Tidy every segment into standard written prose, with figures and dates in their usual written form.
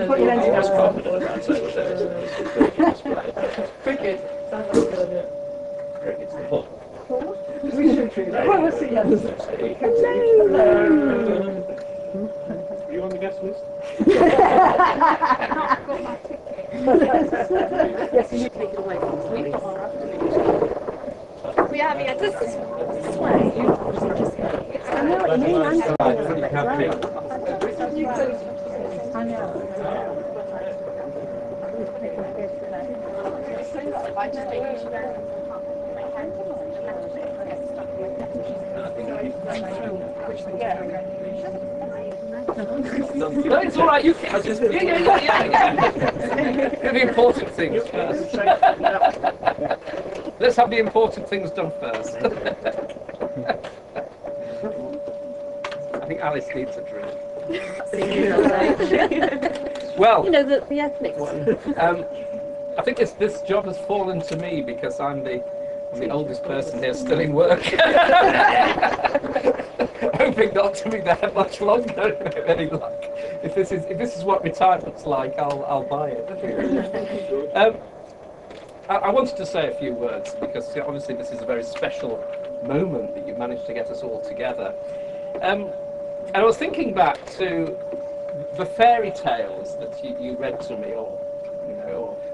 Put your lens was down. confident I'd say that there was Cricket. Sounds like a good idea. Cricket's the ball. We should treat that. Well, we'll see. Hello. Are you on the guest list? Yes, you take it away from me. We have here just this way. I know what you mean. I know. No, it's all right. You can. Just, yeah. The important things first. Let's have the important things done first. I think Alice needs a drink. Well, You know, the ethnic one. I think this job has fallen to me because I'm the oldest person here still in work. Hoping not to be there much longer, with any luck. If this is what retirement's like, I'll buy it. I wanted to say a few words because obviously this is a very special moment that you managed to get us all together. And I was thinking back to the fairy tales that you read to me, or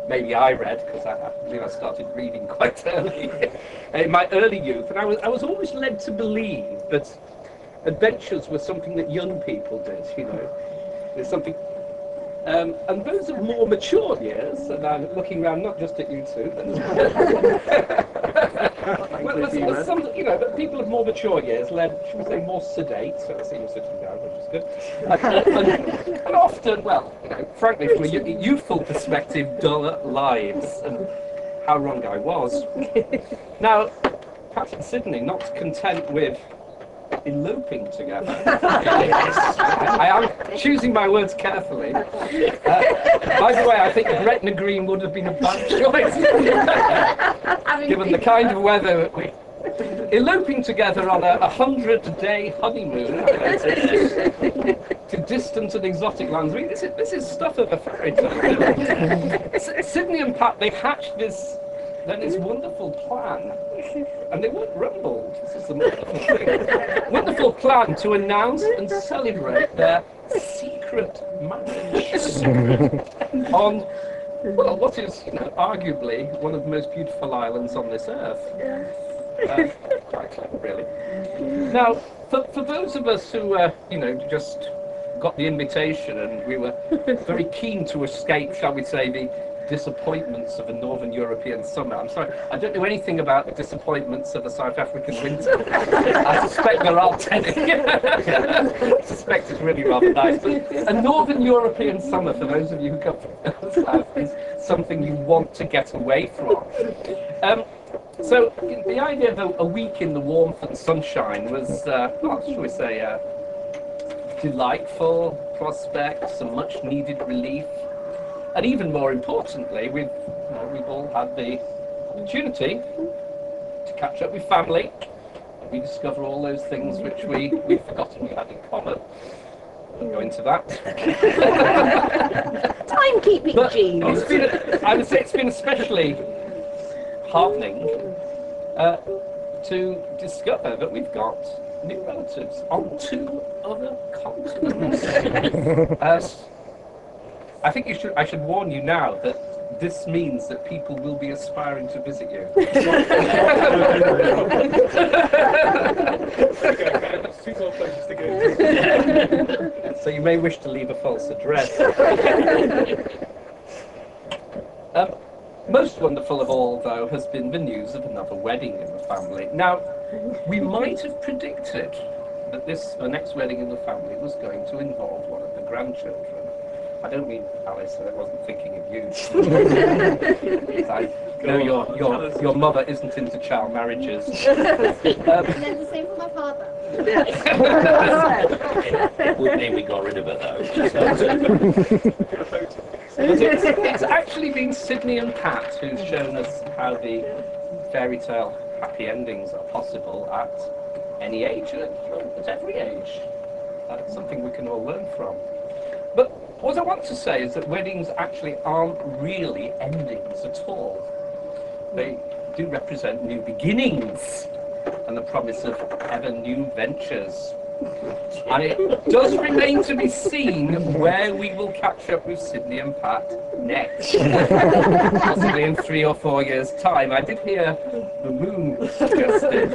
maybe I read, because I believe I started reading quite early in my early youth, and I was always led to believe that adventures were something that young people did. There's something. And those of more mature years, and I'm looking around not just at you two, but but people of more mature years led, should we say, more sedate, so I see you sitting down, which is good, and often, frankly, from a youthful perspective, duller lives, and how wrong I was. Now, perhaps in Sydney, not content with eloping together. I am choosing my words carefully. By the way, I think Gretna Green would have been a bad choice, given the kind of weather that we... Eloping together on a 100-day honeymoon to distant and exotic lands. I mean, this is stuff of a fairy tale. Sydney and Pat, they hatched this wonderful plan, and they weren't rumbled. This is the wonderful thing. Wonderful plan to announce and celebrate their secret marriage on, well, what is arguably one of the most beautiful islands on this earth. Quite clever, really. Now, for those of us who just got the invitation and we were very keen to escape, shall we say, the disappointments of a Northern European summer. I'm sorry, I don't know anything about the disappointments of a South African winter. I suspect there are 10. I suspect it's really rather nice. But a Northern European summer, for those of you who come from the South, is something you want to get away from. So the idea of a week in the warmth and sunshine was, shall we say, delightful prospect, some much needed relief. And even more importantly, we've all had the opportunity to catch up with family, rediscover all those things which we've forgotten we had in common. We'll go into that. Timekeeping genes. I would say it's been especially heartening to discover that we've got new relatives on 2 other continents. I think I should warn you now that this means that people will be aspiring to visit you. So you may wish to leave a false address. Most wonderful of all, though, has been the news of another wedding in the family. Now, we might have predicted that the next wedding in the family was going to involve one of the grandchildren. I don't mean Alice, I wasn't thinking of you. I know your mother isn't into child marriages. And then the same for my father. Good name we got rid of it though. It's actually been Sydney and Pat who's shown us how the fairy tale happy endings are possible at any age, at every age. That's something we can all learn from. But What I want to say is that weddings actually aren't really endings at all. They do represent new beginnings and the promise of ever new ventures. And it does remain to be seen where we will catch up with Sydney and Pat next. Possibly in 3 or 4 years' time. I did hear the moon suggested.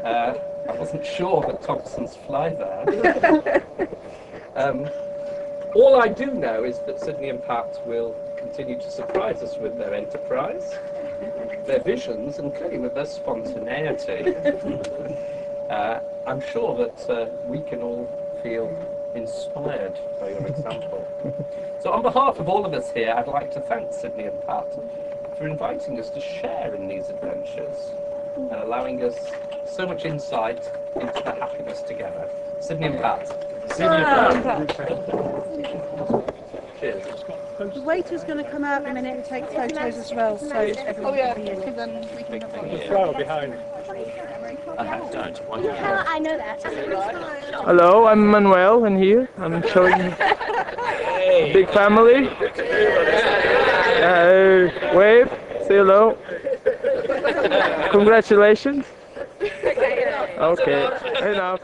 I wasn't sure that Dobsons fly there. All I do know is that Sydney and Pat will continue to surprise us with their enterprise, their visions, and clearly with their spontaneity. I'm sure that we can all feel inspired by your example. So on behalf of all of us here, I'd like to thank Sydney and Pat for inviting us to share in these adventures and allowing us so much insight into the happiness together. Sydney and Pat. Sydney and Pat. Cheers. The waiter's going to come out in a minute and take photos as well, so everyone can be in it. Then we can have The flower behind. Don't. Why How I know that. Hello, I'm Manuel, and here I'm showing big family. Wave, say hello. Congratulations. Okay, enough.